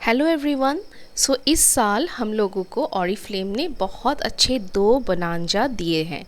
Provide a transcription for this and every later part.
Hello everyone. सो इस साल हम लोगों को ऑरिफ्लेम ने बहुत अच्छे 2 बोनांजा दिए हैं।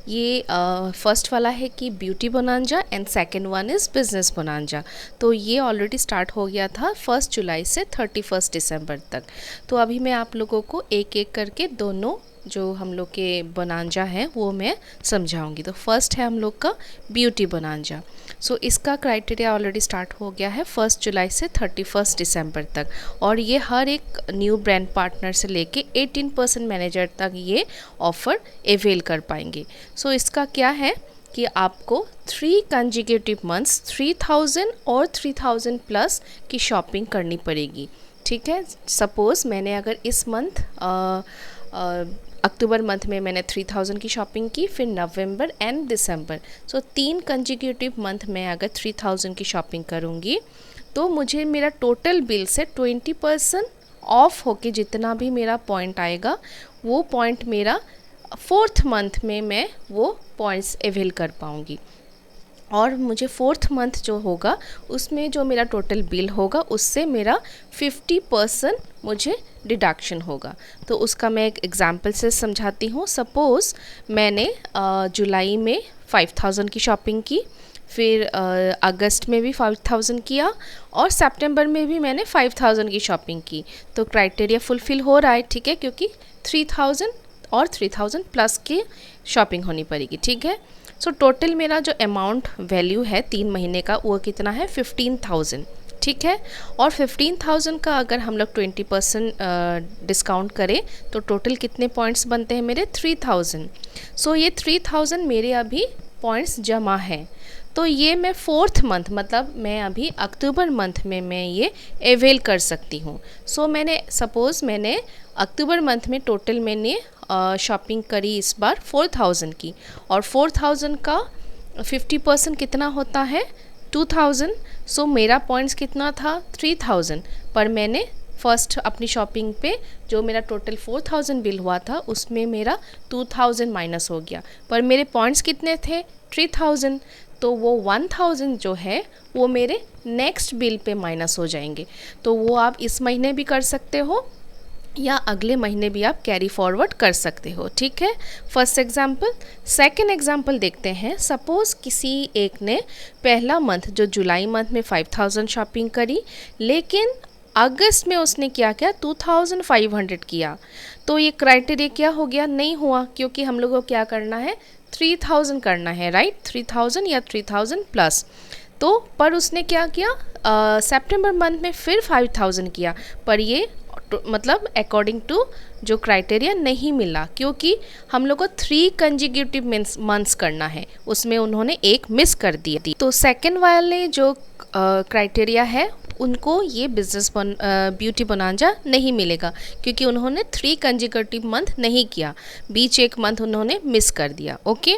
ये फर्स्ट वाला है कि beauty bonanza and second one is business bonanza. तो ये ऑलरेडी स्टार्ट हो गया था 1 जुलाई से 31 दिसंबर तक। तो अभी मैं आप लोगों को एक एक करके दोनों जो हम लोग के बोनांजा हैं वो मैं समझाऊंगी। तो फर्स्ट है हम लोग का ब्यूटी बोनांजा। सो इसका क्राइटेरिया ऑलरेडी स्टार्ट हो गया है 1 जुलाई से 31 दिसंबर तक, और ये हर एक न्यू ब्रांड पार्टनर से लेके 18% मैनेजर तक ये ऑफ़र अवेल कर पाएंगे। सो इसका क्या है कि आपको 3 कंजिक्यूटिव मंथ्स 3000 और 3000 प्लस की शॉपिंग करनी पड़ेगी। ठीक है, सपोज़ मैंने अगर इस मंथ अक्टूबर मंथ में मैंने 3000 की शॉपिंग की, फिर नवंबर एंड दिसंबर, सो 3 कंजिक्यूटिव मंथ में अगर 3000 की शॉपिंग करूँगी तो मुझे मेरा टोटल बिल से 20% ऑफ होके जितना भी मेरा पॉइंट आएगा वो पॉइंट मेरा 4th मंथ में मैं वो पॉइंट्स अवेल कर पाऊँगी। और मुझे 4th मंथ जो होगा उसमें जो मेरा टोटल बिल होगा उससे मेरा 50% मुझे डिडक्शन होगा। तो उसका मैं एक एग्जांपल से समझाती हूँ। सपोज़ मैंने जुलाई में 5000 की शॉपिंग की, फिर अगस्त में भी 5000 किया, और सितंबर में भी मैंने 5000 की शॉपिंग की। तो क्राइटेरिया फुलफ़िल हो रहा है, ठीक है, क्योंकि 3000 और 3000 प्लस की शॉपिंग होनी पड़ेगी। ठीक है, सो टोटल मेरा जो अमाउंट वैल्यू है 3 महीने का वो कितना है 15,000। ठीक है, और 15,000 का अगर हम लोग 20% डिस्काउंट करें तो टोटल कितने पॉइंट्स बनते हैं मेरे 3000। सो ये 3000 मेरे अभी पॉइंट्स जमा हैं। तो ये मैं 4th मंथ मतलब मैं अभी अक्टूबर मंथ में मैं ये अवेल कर सकती हूँ। सो मैंने सपोज़ मैंने अक्टूबर मंथ में टोटल मैंने शॉपिंग करी इस बार 4000 की, और 4000 का 50% कितना होता है 2000। सो मेरा पॉइंट्स कितना था 3000, पर मैंने फर्स्ट अपनी शॉपिंग पे जो मेरा टोटल 4000 बिल हुआ था उसमें मेरा 2000 माइनस हो गया, पर मेरे पॉइंट्स कितने थे 3000। तो वो 1000 जो है वो मेरे नेक्स्ट बिल पे माइनस हो जाएंगे। तो वो आप इस महीने भी कर सकते हो या अगले महीने भी आप कैरी फॉरवर्ड कर सकते हो। ठीक है, फर्स्ट एग्जाम्पल। सेकंड एग्जाम्पल देखते हैं। सपोज़ किसी एक ने पहला मंथ जो जुलाई मंथ में 5000 शॉपिंग करी, लेकिन अगस्त में उसने क्या किया 2500 किया। तो ये क्राइटेरिया क्या हो गया, नहीं हुआ, क्योंकि हम लोगों को क्या करना है 3000 करना है, राइट, 3000 या 3000 प्लस। तो पर उसने क्या किया सितंबर मंथ में फिर 5000 किया, पर ये मतलब अकॉर्डिंग टू जो क्राइटेरिया नहीं मिला, क्योंकि हम लोग को 3 कंजिक्यूटिव मंथ्स करना है, उसमें उन्होंने एक मिस कर दिया। तो सेकंड वाले जो क्राइटेरिया है उनको ये बिजनेस ब्यूटी बोनांजा नहीं मिलेगा, क्योंकि उन्होंने 3 कंजिक्यूटिव मंथ नहीं किया, बीच एक मंथ उन्होंने मिस कर दिया। ओके,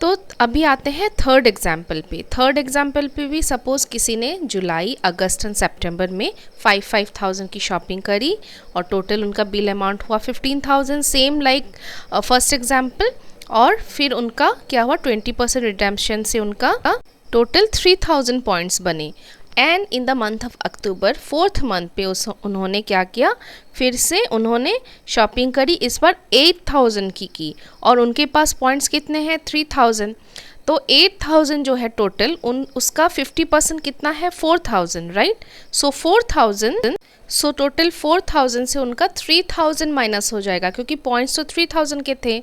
तो अभी आते हैं थर्ड एग्जाम्पल पे। थर्ड एग्जाम्पल पे भी सपोज़ किसी ने जुलाई अगस्त एंड सितंबर में 5000 की शॉपिंग करी और टोटल उनका बिल अमाउंट हुआ 15,000, सेम लाइक फर्स्ट एग्जाम्पल। और फिर उनका क्या हुआ 20% रिडेम्पशन से उनका टोटल 3000 पॉइंट्स बने। And in the month of October 4th month पे उन्होंने क्या किया, फिर से उन्होंने शॉपिंग करी, इस बार 8000 की और उनके पास पॉइंट्स कितने हैं 3000। तो 8000 जो है टोटल उसका 50% कितना है 4000, राइट। सो 4000, सो टोटल 4000 से उनका 3000 माइनस हो जाएगा, क्योंकि पॉइंट्स तो 3000 के थे।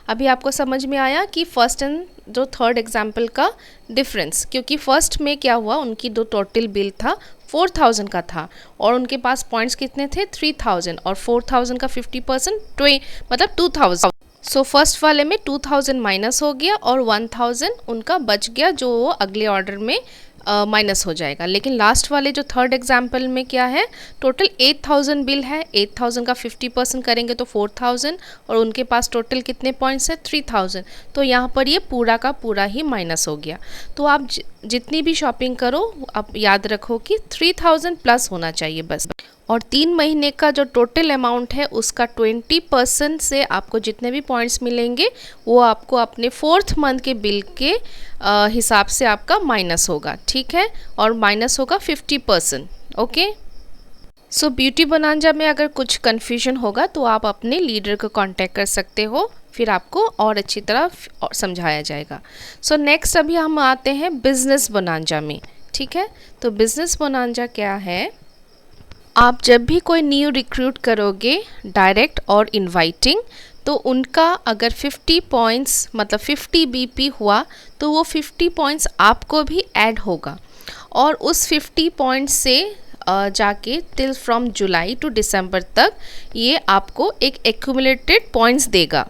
अभी आपको समझ में आया कि फर्स्ट एंड जो थर्ड एग्जाम्पल का डिफरेंस, क्योंकि फर्स्ट में क्या हुआ उनकी जो टोटल बिल था 4000 का था और उनके पास पॉइंट्स कितने थे 3000, और 4000 का 50% मतलब 2000। सो फर्स्ट वाले में 2000 माइनस हो गया और 1000 उनका बच गया, जो वो अगले ऑर्डर में माइनस हो जाएगा। लेकिन लास्ट वाले जो थर्ड एग्जाम्पल में क्या है, टोटल 8000 बिल है, 8000 का 50% करेंगे तो 4000, और उनके पास टोटल कितने पॉइंट्स है 3000। तो यहाँ पर ये पूरा का पूरा ही माइनस हो गया। तो आप जितनी भी शॉपिंग करो आप याद रखो कि 3000 प्लस होना चाहिए बस। और 3 महीने का जो टोटल अमाउंट है उसका 20% से आपको जितने भी पॉइंट्स मिलेंगे वो आपको अपने 4th मंथ के बिल के हिसाब से आपका माइनस होगा, ठीक है, और माइनस होगा 50%। ओके, सो ब्यूटी बोनांजा में अगर कुछ कन्फ्यूजन होगा तो आप अपने लीडर को कांटेक्ट कर सकते हो, फिर आपको और अच्छी तरह समझाया जाएगा। सो नेक्स्ट अभी हम आते हैं बिजनेस बोनांजा में। ठीक है, तो बिजनेस बोनांजा क्या है? आप जब भी कोई न्यू रिक्रूट करोगे डायरेक्ट और इनवाइटिंग, तो उनका अगर 50 पॉइंट्स मतलब 50 बीपी हुआ तो वो 50 पॉइंट्स आपको भी ऐड होगा, और उस 50 पॉइंट्स से जाके टिल फ्रॉम जुलाई टू दिसंबर तक ये आपको एक एक्यूमुलेटेड पॉइंट्स देगा,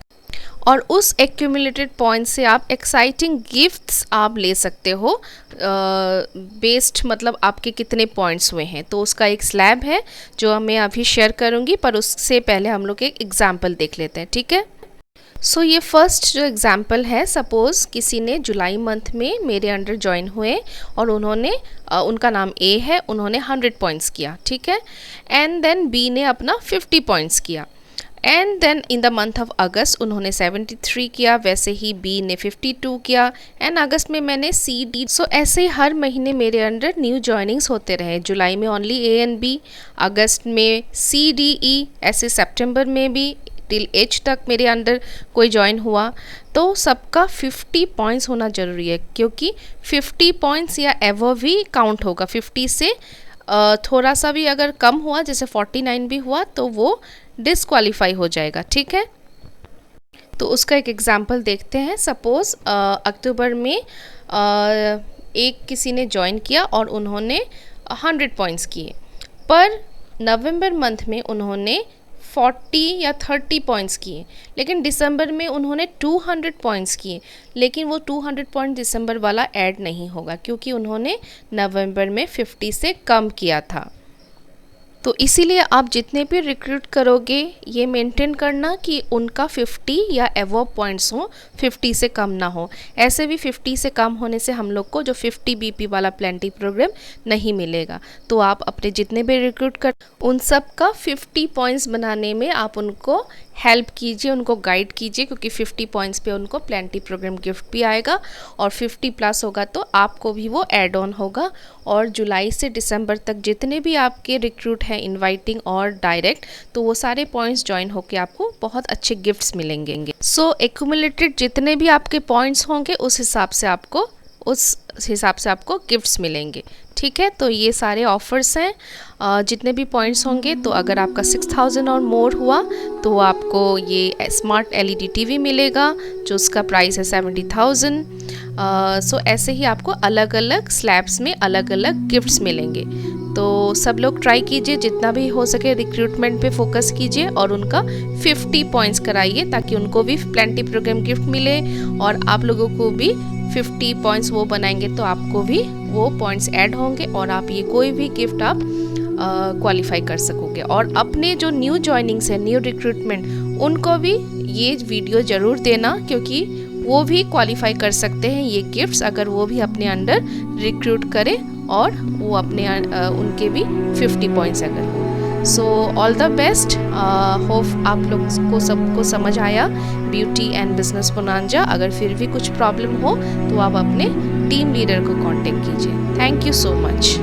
और उस एक्यूमुलेटेड पॉइंट्स से आप एक्साइटिंग गिफ्ट्स आप ले सकते हो बेस्ड मतलब आपके कितने पॉइंट्स हुए हैं। तो उसका एक स्लैब है जो मैं अभी शेयर करूंगी, पर उससे पहले हम लोग एक एग्जाम्पल देख लेते हैं। ठीक है, सो ये फर्स्ट जो एग्ज़ाम्पल है, सपोज़ किसी ने जुलाई मंथ में मेरे अंडर ज्वाइन हुए और उन्होंने उनका नाम ए है, उन्होंने 100 पॉइंट्स किया। ठीक है, एंड देन बी ने अपना 50 पॉइंट्स किया, and then in the month of August उन्होंने 73 किया, वैसे ही बी ने 52 किया, एंड अगस्त में मैंने सी डी। सो ऐसे ही हर महीने मेरे अंडर न्यू जॉइनिंग्स होते रहे। जुलाई में ओनली ए एंड बी, अगस्त में सी डी ई, ऐसे सितंबर में भी टिल एच तक मेरे अंडर कोई ज्वाइन हुआ। तो सबका 50 पॉइंट्स होना ज़रूरी है, क्योंकि 50 पॉइंट्स या एवव ही काउंट होगा। 50 से थोड़ा सा भी अगर कम हुआ, जैसे 49 भी हुआ, तो वो डिसक्वालीफाई हो जाएगा। ठीक है, तो उसका एक एग्जांपल देखते हैं। सपोज़ अक्टूबर में एक किसी ने ज्वाइन किया और उन्होंने 100 पॉइंट्स किए, पर नवंबर मंथ में उन्होंने 40 या 30 पॉइंट्स किए, लेकिन दिसंबर में उन्होंने 200 पॉइंट्स किए, लेकिन वो 200 पॉइंट दिसंबर वाला ऐड नहीं होगा, क्योंकि उन्होंने नवंबर में 50 से कम किया था। तो इसीलिए आप जितने भी रिक्रूट करोगे ये मेंटेन करना कि उनका 50 या एवव पॉइंट्स हो, 50 से कम ना हो। ऐसे भी 50 से कम होने से हम लोग को जो 50 बीपी वाला प्लेंटी प्रोग्राम नहीं मिलेगा। तो आप अपने जितने भी रिक्रूट कर उन सब का 50 पॉइंट्स बनाने में आप उनको हेल्प कीजिए, उनको गाइड कीजिए, क्योंकि 50 पॉइंट्स पे उनको प्लेंटी प्रोग्राम गिफ्ट भी आएगा, और 50 प्लस होगा तो आपको भी वो ऐड ऑन होगा। और जुलाई से दिसंबर तक जितने भी आपके रिक्रूट हैं इनवाइटिंग और डायरेक्ट, तो वो सारे पॉइंट्स ज्वाइन होकर आपको बहुत अच्छे गिफ्ट्स मिलेंगे। सो एक्यूमुलेटेड जितने भी आपके पॉइंट्स होंगे उस हिसाब से आपको गिफ्ट्स मिलेंगे। ठीक है, तो ये सारे ऑफर्स हैं। जितने भी पॉइंट्स होंगे, तो अगर आपका 6000 और मोर हुआ तो आपको ये स्मार्ट एलईडी टीवी मिलेगा, जो उसका प्राइस है 70,000। सो ऐसे ही आपको अलग अलग स्लैब्स में अलग अलग गिफ्ट्स मिलेंगे। तो सब लोग ट्राई कीजिए, जितना भी हो सके रिक्रूटमेंट पे फोकस कीजिए और उनका 50 पॉइंट्स कराइए, ताकि उनको भी प्लेंटी प्रोग्राम गिफ्ट मिले और आप लोगों को भी 50 पॉइंट्स वो बनाएंगे तो आपको भी वो पॉइंट्स ऐड होंगे, और आप ये कोई भी गिफ्ट आप क्वालिफाई कर सकोगे। और अपने जो न्यू जॉइनिंग्स है, न्यू रिक्रूटमेंट, उनको भी ये वीडियो ज़रूर देना, क्योंकि वो भी क्वालिफाई कर सकते हैं ये गिफ्ट्स, अगर वो भी अपने अंडर रिक्रूट करें और वो अपने उनके भी 50 पॉइंट्स अगर हो। So all the best. Hope आप लोग को सबको समझ आया ब्यूटी एंड बिजनेस बोनांजा। अगर फिर भी कुछ प्रॉब्लम हो तो आप अपने टीम लीडर को कांटेक्ट कीजिए। Thank you so much.